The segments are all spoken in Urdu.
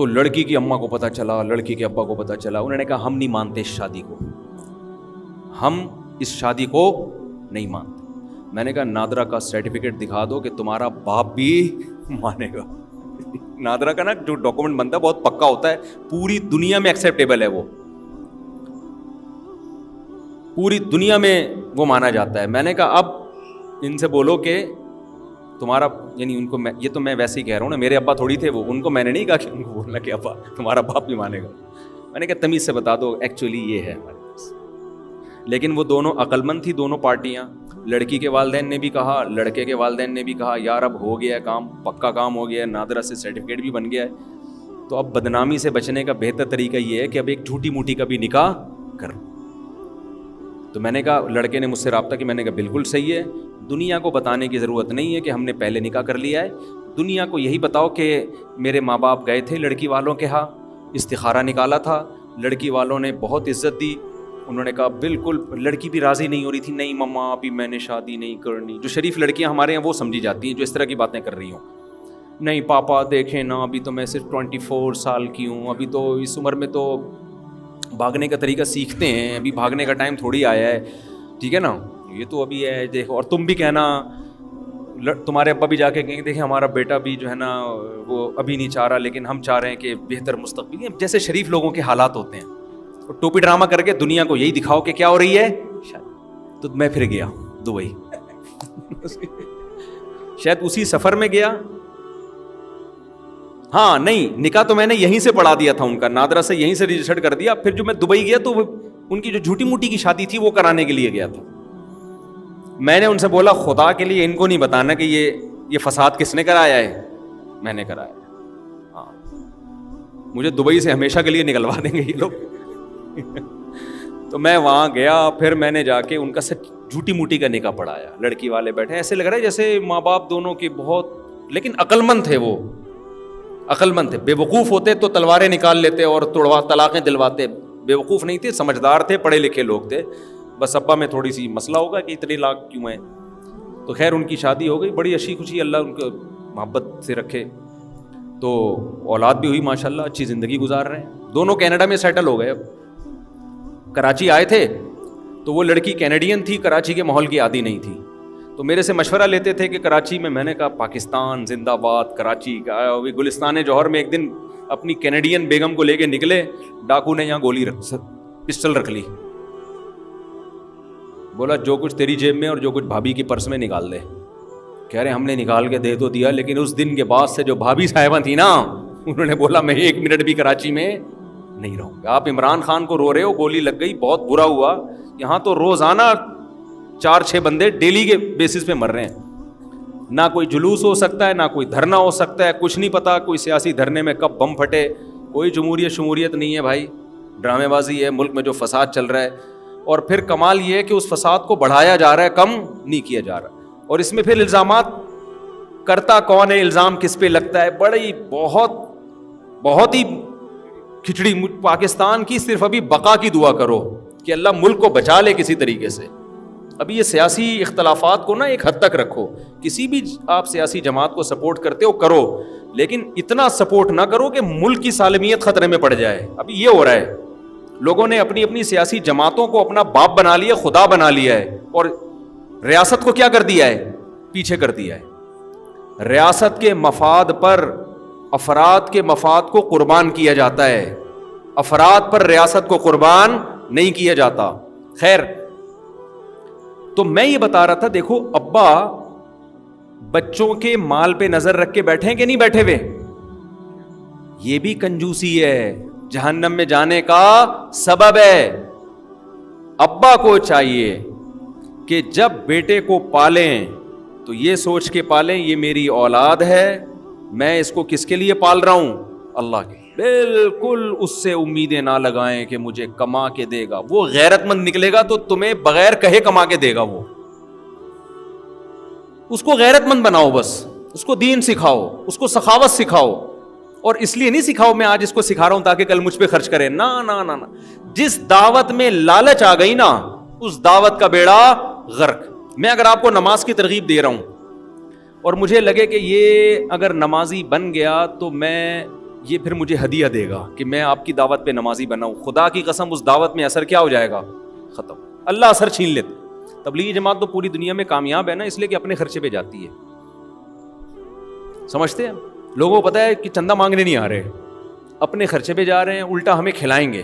تو لڑکی کی اماں کو پتہ چلا, لڑکی کے ابا کو پتہ چلا. انہوں نے کہا ہم نہیں مانتے اس شادی کو, ہم اس شادی کو نہیں مانتے. میں نے کہا نادرا کا سرٹیفکیٹ دکھا دو کہ تمہارا باپ بھی مانے گا. نادرا کا نا جو ڈاکومنٹ بنتا ہے بہت پکا ہوتا ہے, پوری دنیا میں ایکسیپٹیبل ہے, وہ پوری دنیا میں وہ مانا جاتا ہے. میں نے کہا اب ان سے بولو کہ تمہارا, یعنی ان کو یہ تو میں ویسے ہی کہہ رہا ہوں نا, میرے ابا تھوڑی تھے وہ, ان کو میں نے نہیں کہا کہ ان کو بولنا کہ ابا تمہارا باپ بھی مانے گا. میں نے کہا تمیز سے بتا دو ایکچولی یہ ہے ہمارے پاس. لیکن وہ دونوں عقل مند تھی دونوں پارٹیاں. لڑکی کے والدین نے بھی کہا, لڑکے کے والدین نے بھی کہا یار اب ہو گیا ہے کام, پکا کام ہو گیا ہے, نادرا سے سرٹیفکیٹ بھی بن گیا ہے, تو اب بدنامی سے بچنے کا بہتر طریقہ یہ ہے کہ اب ایک جھوٹی موٹی کا بھی نکاح کر. تو میں نے کہا, لڑکے نے مجھ سے رابطہ کیا, میں نے کہا بالکل صحیح ہے, دنیا کو بتانے کی ضرورت نہیں ہے کہ ہم نے پہلے نکاح کر لیا ہے. دنیا کو یہی بتاؤ کہ میرے ماں باپ گئے تھے لڑکی والوں کے ہاں, استخارہ نکالا تھا, لڑکی والوں نے بہت عزت دی. انہوں نے کہا بالکل, لڑکی بھی راضی نہیں ہو رہی تھی, نہیں مما ابھی میں نے شادی نہیں کرنی. جو شریف لڑکیاں ہمارے ہیں وہ سمجھی جاتی ہیں جو اس طرح کی باتیں کر رہی ہوں. نہیں پاپا دیکھیں نا, ابھی تو میں صرف 24 سال کی ہوں, ابھی تو اس عمر میں تو بھاگنے کا طریقہ سیکھتے ہیں, ابھی بھاگنے کا ٹائم تھوڑی آیا ہے, ٹھیک ہے نا, یہ تو ابھی ہے دیکھو. اور تم بھی کہنا, تمہارے ابا بھی جا کے کہیں دیکھیں ہمارا بیٹا بھی جو ہے نا وہ ابھی نہیں چاہ رہا, لیکن ہم چاہ رہے ہیں کہ بہتر مستقبل. جیسے شریف لوگوں کے حالات ہوتے ہیں, ٹوپی ڈرامہ کر کے دنیا کو یہی دکھاؤ کہ کیا ہو رہی ہے. تو میں پھر گیا دبئی, شاید اسی سفر میں گیا. ہاں نہیں, نکاح تو میں نے یہیں سے پڑھا دیا تھا ان کا, نادرا سے یہیں سے رجسٹرڈ کر دیا. پھر جو میں دبئی گیا تو ان کی جو جھوٹی موٹی کی شادی تھی وہ کرانے کے لیے گیا تھا. میں نے ان سے بولا خدا کے لیے ان کو نہیں بتانا کہ یہ فساد کس نے کرایا ہے, میں نے کرایا. ہاں مجھے دبئی سے ہمیشہ کے لیے نکلوا دیں گے یہ لوگ. تو میں وہاں گیا, پھر میں نے جا کے ان کا سچ جھوٹی موٹی کا نکاح پڑھایا. لڑکی والے بیٹھے, ایسے لگ رہا ہے جیسے ماں باپ دونوں کے بہت, لیکن عقل مند تھے وہ, عقل مند تھے. بے وقوف ہوتے تو تلواریں نکال لیتے اور طلاقیں دلواتے. بے وقوف نہیں تھے, سمجھدار تھے, پڑھے لکھے لوگ تھے. بس ابا میں تھوڑی سی مسئلہ ہوگا کہ اتنے لاکھ کیوں ہیں. تو خیر ان کی شادی ہو گئی, بڑی اچھی خوشی, اللہ ان کو محبت سے رکھے. تو اولاد بھی ہوئی ماشاءاللہ, اچھی زندگی گزار رہے ہیں. دونوں کینیڈا میں سیٹل ہو گئے. اب کراچی آئے تھے تو وہ لڑکی کینیڈین تھی, کراچی کے ماحول کی عادی نہیں تھی. تو میرے سے مشورہ لیتے تھے کہ کراچی میں نے کہا پاکستان زندہ باد, کراچی کا. گلستان جوہر میں ایک دن اپنی کینیڈین بیگم کو لے کے نکلے, ڈاکو نے یہاں پسٹل رکھ لی. بولا جو کچھ تیری جیب میں اور جو کچھ بھابھی کی پرس میں نکال دے. کہہ رہے ہم نے نکال کے دے تو دیا, لیکن اس دن کے بعد سے جو بھابھی صاحبہ تھی نا, انہوں نے بولا میں 1 منٹ بھی کراچی میں نہیں رہوں گا. آپ عمران خان کو رو رہے ہو, گولی لگ گئی, بہت برا ہوا. یہاں تو روزانہ 4-6 بندے ڈیلی کے بیسس پہ مر رہے ہیں. نہ کوئی جلوس ہو سکتا ہے, نہ کوئی دھرنا ہو سکتا ہے, کچھ نہیں پتا کوئی سیاسی دھرنے میں کب بم پھٹے. کوئی شمولیت نہیں ہے بھائی, ڈرامے بازی ہے. ملک میں جو فساد چل رہا ہے, اور پھر کمال یہ ہے کہ اس فساد کو بڑھایا جا رہا ہے, کم نہیں کیا جا رہا. اور اس میں پھر الزامات کرتا کون ہے, الزام کس پہ لگتا ہے, بڑی بہت ہی کھچڑی. پاکستان کی صرف ابھی بقا کی دعا کرو کہ اللہ ملک کو بچا لے کسی طریقے سے. ابھی یہ سیاسی اختلافات کو نا ایک حد تک رکھو. کسی بھی آپ سیاسی جماعت کو سپورٹ کرتے ہو کرو, لیکن اتنا سپورٹ نہ کرو کہ ملک کی سالمیت خطرے میں پڑ جائے. ابھی یہ ہو رہا ہے, لوگوں نے اپنی اپنی سیاسی جماعتوں کو اپنا باپ بنا لیا, خدا بنا لیا ہے, اور ریاست کو کیا کر دیا ہے, پیچھے کر دیا ہے. ریاست کے مفاد پر افراد کے مفاد کو قربان کیا جاتا ہے, افراد پر ریاست کو قربان نہیں کیا جاتا. خیر, تو میں یہ بتا رہا تھا, دیکھو ابا بچوں کے مال پہ نظر رکھ کے بیٹھے ہیں کہ نہیں بیٹھے ہوئے, یہ بھی کنجوسی ہے, جہنم میں جانے کا سبب ہے. ابا کو چاہیے کہ جب بیٹے کو پالیں تو یہ سوچ کے پالیں یہ میری اولاد ہے, میں اس کو کس کے لیے پال رہا ہوں, اللہ کے. بالکل اس سے امیدیں نہ لگائیں کہ مجھے کما کے دے گا. وہ غیرت مند نکلے گا تو تمہیں بغیر کہے کما کے دے گا. وہ اس کو غیرت مند بناؤ, بس اس کو دین سکھاؤ, اس کو سخاوت سکھاؤ. اور اس لیے نہیں سکھاؤ میں آج اس کو سکھا رہا ہوں تاکہ کل مجھ پہ خرچ کرے, نہ نہ نہ. جس دعوت میں لالچ آ گئی نا, اس دعوت کا بیڑا غرق. میں اگر آپ کو نماز کی ترغیب دے رہا ہوں اور مجھے لگے کہ یہ اگر نمازی بن گیا تو میں یہ پھر مجھے ہدیہ دے گا کہ میں آپ کی دعوت پہ نمازی بناؤں. خدا کی قسم اس دعوت میں اثر کیا ہو جائے گا؟ ختم. اللہ اثر چھین لیتے. تبلیغی جماعت تو پوری دنیا میں کامیاب ہے نا اس لیے کہ اپنے خرچے پہ جاتی ہے. سمجھتے ہیں لوگوں کو پتا ہے کہ چندہ مانگنے نہیں آ رہے, اپنے خرچے پہ جا رہے ہیں, الٹا ہمیں کھلائیں گے.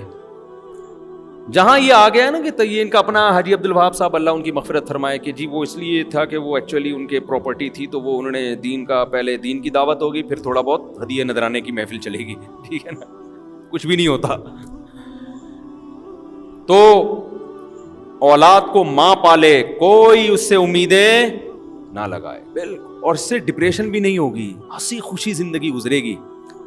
جہاں یہ آ گیا ہے نا کہ یہ ان کا اپنا حاجی عبد الوہاب صاحب اللہ ان کی مغفرت فرمائے کہ جی وہ اس لیے تھا کہ وہ ایکچولی ان کے پراپرٹی تھی تو وہ انہوں نے دین کا پہلے دین کی دعوت ہوگی پھر تھوڑا بہت ہدیہ نذرانے کی محفل چلے گی. ٹھیک ہے نا, کچھ بھی نہیں ہوتا. تو اولاد کو ماں پالے, کوئی اس سے امیدیں نہ لگائے بالکل, اور اس سے ڈپریشن بھی نہیں ہوگی, ہنسی خوشی زندگی گزرے گی,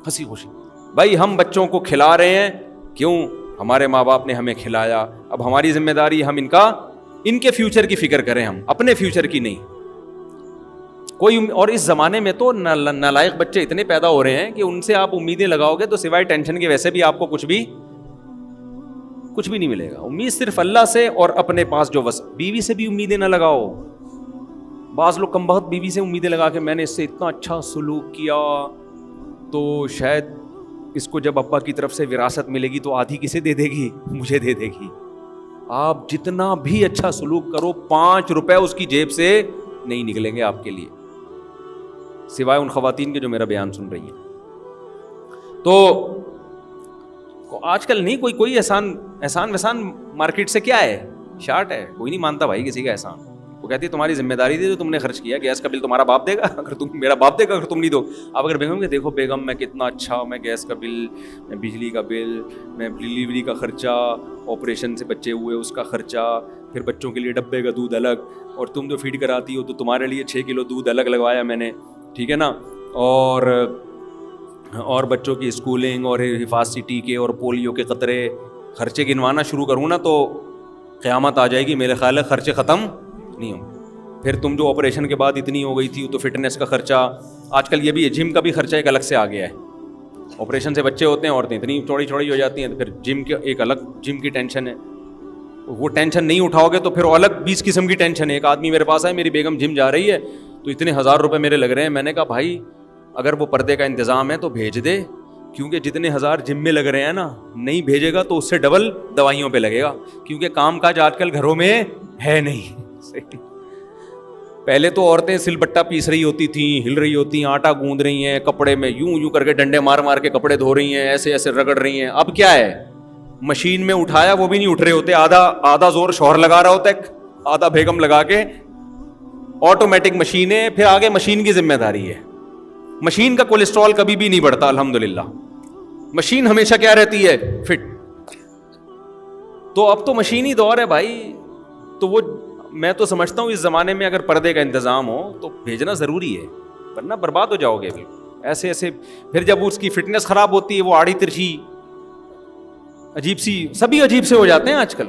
ہنسی خوشی. بھائی ہم بچوں کو کھلا رہے ہیں, کیوں؟ ہمارے ماں باپ نے ہمیں کھلایا, اب ہماری ذمہ داری ہم ان کے فیوچر کی فکر کریں, ہم اپنے فیوچر کی نہیں. کوئی اور اس زمانے میں تو نالائق بچے اتنے پیدا ہو رہے ہیں کہ ان سے آپ امیدیں لگاؤ گے تو سوائے ٹینشن کے ویسے بھی آپ کو کچھ بھی نہیں ملے گا. امید صرف اللہ سے اور اپنے پاس جو بیوی سے بھی امیدیں نہ لگاؤ. بعض لوگ کم بخت بیوی سے امیدیں لگا کے میں نے اس سے اتنا اچھا سلوک کیا تو شاید اس کو جب ابا کی طرف سے وراثت ملے گی تو آدھی کسے دے دے گی؟ مجھے دے دے گی. آپ جتنا بھی اچھا سلوک کرو 5 روپے اس کی جیب سے نہیں نکلیں گے آپ کے لیے, سوائے ان خواتین کے جو میرا بیان سن رہی ہیں. تو آج کل نہیں کوئی احسان وحسان مارکیٹ سے کیا ہے, شارٹ ہے. کوئی نہیں مانتا بھائی کسی کا احسان. وہ کہتی ہے تمہاری ذمہ داری تھی جو تم نے خرچ کیا, گیس کا بل تمہارا باپ دے گا اگر تم, میرا باپ دے گا اگر تم نہیں دو. آپ اگر بیگم کہ دیکھو بیگم میں کتنا اچھا, میں گیس کا بل, میں بجلی کا بل, میں ڈلیوری کا خرچہ, آپریشن سے بچے ہوئے اس کا خرچہ, پھر بچوں کے لیے ڈبے کا دودھ الگ, اور تم جو فیڈ کراتی ہو تو تمہارے لیے 6 کلو دودھ الگ لگوایا میں نے, ٹھیک ہے نا, اور بچوں کی اسکولنگ اور حفاظتی ٹیکے اور پولیو کے قطرے, خرچے گنوانا شروع کروں نا تو قیامت آ جائے گی. میرے خیال ہے خرچے ختم نہیں ہوں. پھر تم جو آپریشن کے بعد اتنی ہو گئی تھی تو فٹنس کا خرچہ, آج کل یہ بھی ہے, جم کا بھی خرچہ ایک الگ سے آ گیا ہے. آپریشن سے بچے ہوتے ہیں, عورتیں اتنی چوڑی ہو جاتی ہیں, تو پھر جم کے ایک الگ جم کی ٹینشن ہے. وہ ٹینشن نہیں اٹھاؤ گے تو پھر الگ 20 قسم کی ٹینشن ہے. ایک آدمی میرے پاس ہے, میری بیگم جم جا رہی ہے تو اتنے 1000 روپے میرے لگ رہے ہیں. میں نے کہا بھائی اگر وہ پردے کا انتظام ہے تو بھیج دے, کیونکہ جتنے 1000 جم میں لگ رہے ہیں نا, نہیں بھیجے گا تو اس سے ڈبل دوائیوں پہ لگے گا, کیونکہ کام کاج آج کل گھروں میں ہے نہیں. پہلے تو عورتیں سل بٹا پیس رہی ہوتی تھیں, ہل رہی ہوتی ہیں, آٹا گوندھ رہی ہیں, کپڑے میں یوں کر کے ڈنڈے مار کے کپڑے دھو رہی ہیں, ایسے رگڑ رہی ہیں. اب کیا ہے, مشین میں اٹھایا وہ بھی نہیں اٹھ رہے ہوتے, آدھا زور شوہر لگا رہا ہوتا ہے, آدھا بیگم لگا کے. آٹومیٹک مشین ہے, پھر آگے مشین کی ذمہ داری ہے. مشین کا کولیسٹرول کبھی بھی نہیں بڑھتا الحمدللہ, مشین ہمیشہ کیا رہتی ہے, فٹ. تو اب تو مشینی دور ہے بھائی. تو وہ میں تو سمجھتا ہوں اس زمانے میں اگر پردے کا انتظام ہو تو بھیجنا ضروری ہے, ورنہ برباد ہو جاؤ گے بالکل ایسے. پھر جب اس کی فٹنس خراب ہوتی ہے, وہ آڑی ترچھی عجیب سی, سبھی عجیب سے ہو جاتے ہیں آج کل,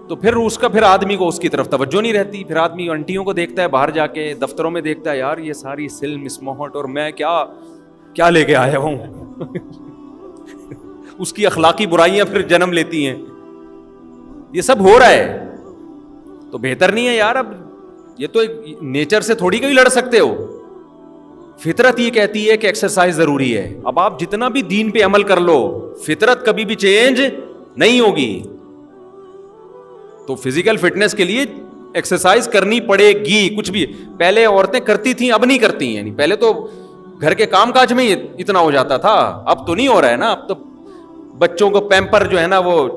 تو پھر اس کا پھر آدمی کو اس کی طرف توجہ نہیں رہتی. پھر آدمی انٹیوں کو دیکھتا ہے باہر جا کے, دفتروں میں دیکھتا ہے یار یہ ساری سل مسموہٹ, اور میں کیا لے کے آیا ہوں. اس کی اخلاقی برائیاں پھر جنم لیتی ہیں. یہ سب ہو رہا ہے تو بہتر نہیں ہے یار. اب یہ تو نیچر سے تھوڑی کوئی لڑ سکتے ہو, فطرت یہ کہتی ہے کہ ایکسرسائز ضروری ہے. اب آپ جتنا بھی دین پہ عمل کر لو, فطرت کبھی بھی چینج نہیں ہوگی. تو فزیکل فٹنس کے لیے ایکسرسائز کرنی پڑے گی. کچھ بھی پہلے عورتیں کرتی تھیں, اب نہیں کرتی ہیں. پہلے تو گھر کے کام کاج میں اتنا ہو جاتا تھا, اب تو نہیں ہو رہا ہے نا. اب تو بچوں کو پیمپر جو ہے نا, وہ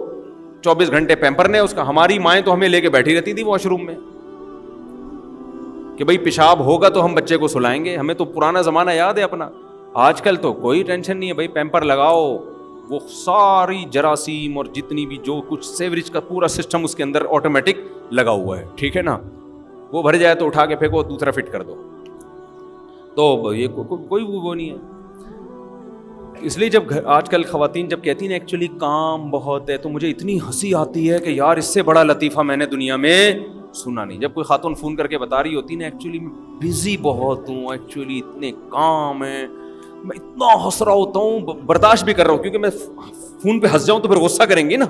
24 گھنٹے پیمپر نے اس کا. ہماری مائیں تو ہمیں لے کے بیٹھی رہتی تھی واش روم میں کہ بھائی پیشاب ہوگا تو ہم بچے کو سلائیں گے. ہمیں تو پرانا زمانہ یاد ہے اپنا. آج کل تو کوئی ٹینشن نہیں ہے بھائی, پیمپر لگاؤ, وہ ساری جراثیم اور جتنی بھی جو کچھ سیوریج کا پورا سسٹم اس کے اندر آٹومیٹک لگا ہوا ہے, ٹھیک ہے نا. وہ بھر جائے تو اٹھا کے پھینکو, دوسرا فٹ کر دو. تو یہ کوئی وہ نہیں ہے. اس لیے جب آج کل خواتین جب کہتی ہیں ایکچولی کام بہت ہے, تو مجھے اتنی ہنسی آتی ہے کہ یار اس سے بڑا لطیفہ میں نے دنیا میں سنا نہیں. جب کوئی خاتون فون کر کے بتا رہی ہوتی نا, ایکچولی میں بزی بہت ہوں, ایکچولی اتنے کام ہیں, میں اتنا ہنس رہا ہوتا ہوں, برداشت بھی کر رہا ہوں, کیونکہ میں فون پہ ہنس جاؤں تو پھر غصہ کریں گے نا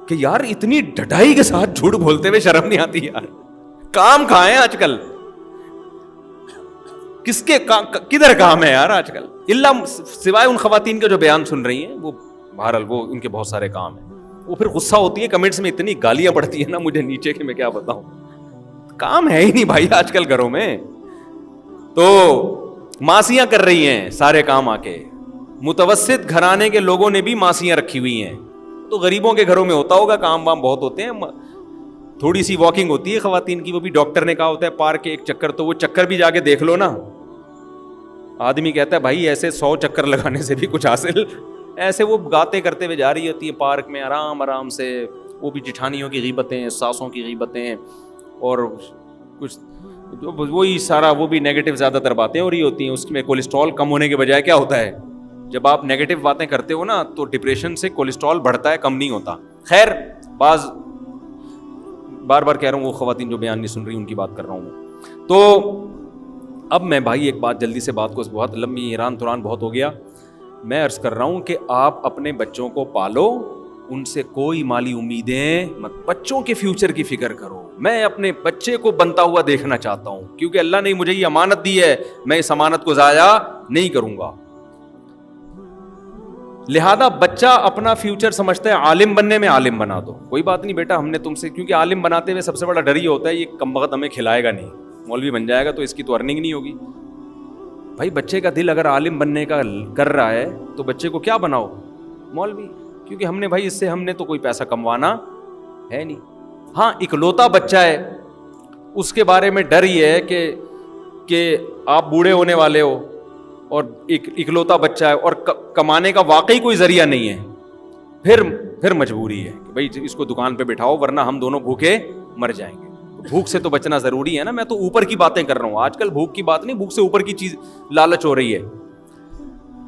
کہ یار اتنی ڈھٹائی کے ساتھ جھوٹ بولتے ہوئے شرم نہیں آتی یار. کام کہاں ہے آج کل, کس کے کدھر کام ہے یار آج کل. اللہ سوائے ان خواتین کے جو بیان سن رہی ہیں، وہ بہرحال وہ ان کے بہت سارے کام ہیں. وہ پھر غصہ ہوتی ہے کمنٹس میں، اتنی گالیاں پڑتی ہیں نا مجھے نیچے کہ میں کیا بتاؤں. کام ہے ہی نہیں بھائی آج کل گھروں میں، تو ماسیاں کر رہی ہیں سارے کام آ کے. متوسط گھرانے کے لوگوں نے بھی ماسیاں رکھی ہوئی ہیں. تو غریبوں کے گھروں میں ہوتا ہوگا، کام وام بہت ہوتے ہیں. تھوڑی سی واکنگ ہوتی ہے خواتین کی، وہ بھی ڈاکٹر نے کہا ہوتا ہے پارک کے ایک چکر، تو وہ چکر بھی جا کے دیکھ لو نا. آدمی کہتا ہے بھائی ایسے 100 چکر لگانے سے بھی کچھ حاصل. ایسے وہ گاتے کرتے ہوئے جا رہی ہوتی ہیں پارک میں آرام آرام سے. وہ بھی جٹھانیوں کی غیبتیں، ساسوں کی غیبتیں، اور کچھ وہی سارا، وہ بھی نیگیٹو زیادہ تر باتیں ہو رہی ہوتی ہیں. اس میں کولیسٹرول کم ہونے کے بجائے کیا ہوتا ہے، جب آپ نیگیٹو باتیں کرتے ہو نا تو ڈپریشن سے کولیسٹرول بڑھتا ہے، کم نہیں ہوتا. خیر، بار بار کہہ رہا ہوں وہ خواتین جو بیان نہیں سن رہی ان کی بات کر رہا ہوں میں. تو اب میں بھائی ایک بات جلدی سے، بات کو بہت لمبی ایران توران بہت ہو گیا. میں عرض کر رہا ہوں کہ آپ اپنے بچوں کو پالو، ان سے کوئی مالی امیدیں مت، بچوں کے فیوچر کی فکر کرو. میں اپنے بچے کو بنتا ہوا دیکھنا چاہتا ہوں، کیونکہ اللہ نے مجھے یہ امانت دی ہے، میں اس امانت کو ضائع نہیں کروں گا. لہذا بچہ اپنا فیوچر سمجھتا ہے عالم بننے میں، عالم بنا دو، کوئی بات نہیں بیٹا ہم نے تم سے، کیونکہ عالم بناتے ہوئے سب سے بڑا ڈر یہ ہوتا ہے یہ کم وقت ہمیں کھلائے گا نہیں، مولوی بن جائے گا تو اس کی تو ارننگ نہیں ہوگی. بھائی بچے کا دل اگر عالم بننے کا کر رہا ہے تو بچے کو کیا بناؤ، مولوی، کیونکہ ہم نے بھائی اس سے ہم نے تو کوئی پیسہ کموانا ہے نہیں. ہاں اکلوتا بچہ ہے، اس کے بارے میں ڈر یہ ہے کہ آپ بوڑھے ہونے والے ہو اور اکلوتا بچہ ہے اور کمانے کا واقعی کوئی ذریعہ نہیں ہے، پھر مجبوری ہے کہ بھائی اس کو دکان پہ بٹھاؤ ورنہ ہم دونوں بھوکے مر جائیں گے. بھوک سے تو بچنا ضروری ہے نا. میں تو اوپر کی باتیں کر رہا ہوں، آج کل بھوک کی بات نہیں، بھوک سے اوپر کی چیز لالچ ہو رہی ہے.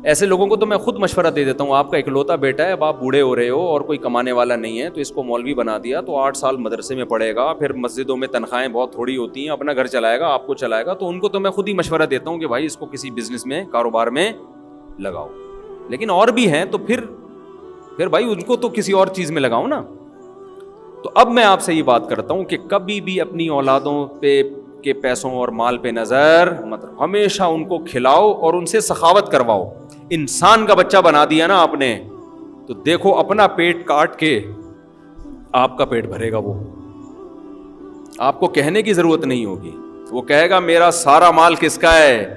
ایسے لوگوں کو تو میں خود مشورہ دے دیتا ہوں، آپ کا اکلوتا بیٹا ہے، اب آپ بوڑھے ہو رہے ہو اور کوئی کمانے والا نہیں ہے، تو اس کو مولوی بنا دیا تو 8 سال مدرسے میں پڑھے گا، پھر مسجدوں میں تنخواہیں بہت تھوڑی ہوتی ہیں، اپنا گھر چلائے گا، آپ کو چلائے گا. تو ان کو تو میں خود ہی مشورہ دیتا ہوں کہ بھائی اس کو کسی بزنس میں، کاروبار میں لگاؤ. لیکن اور بھی ہیں تو پھر بھائی ان کو تو کسی اور چیز میں لگاؤ نا. تو اب میں آپ سے یہ بات کرتا ہوں کہ کبھی بھی اپنی اولادوں پہ کے پیسوں اور مال پہ نظر مت، ہمیشہ ان کو کھلاؤ اور ان سے سخاوت کرواؤ. انسان کا بچہ بنا دیا نا آپ نے تو دیکھو اپنا پیٹ کاٹ کے آپ کا پیٹ بھرے گا. وہ آپ کو کہنے کی ضرورت نہیں ہوگی، وہ کہے گا میرا سارا مال کس کا ہے،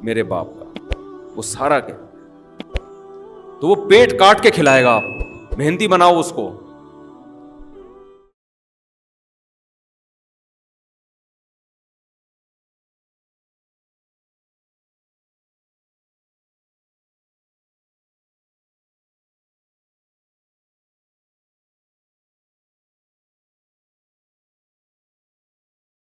میرے باپ کا، وہ سارا کیا. تو وہ پیٹ کاٹ کے کھلائے گا. آپ محنتی بناؤ اس کو.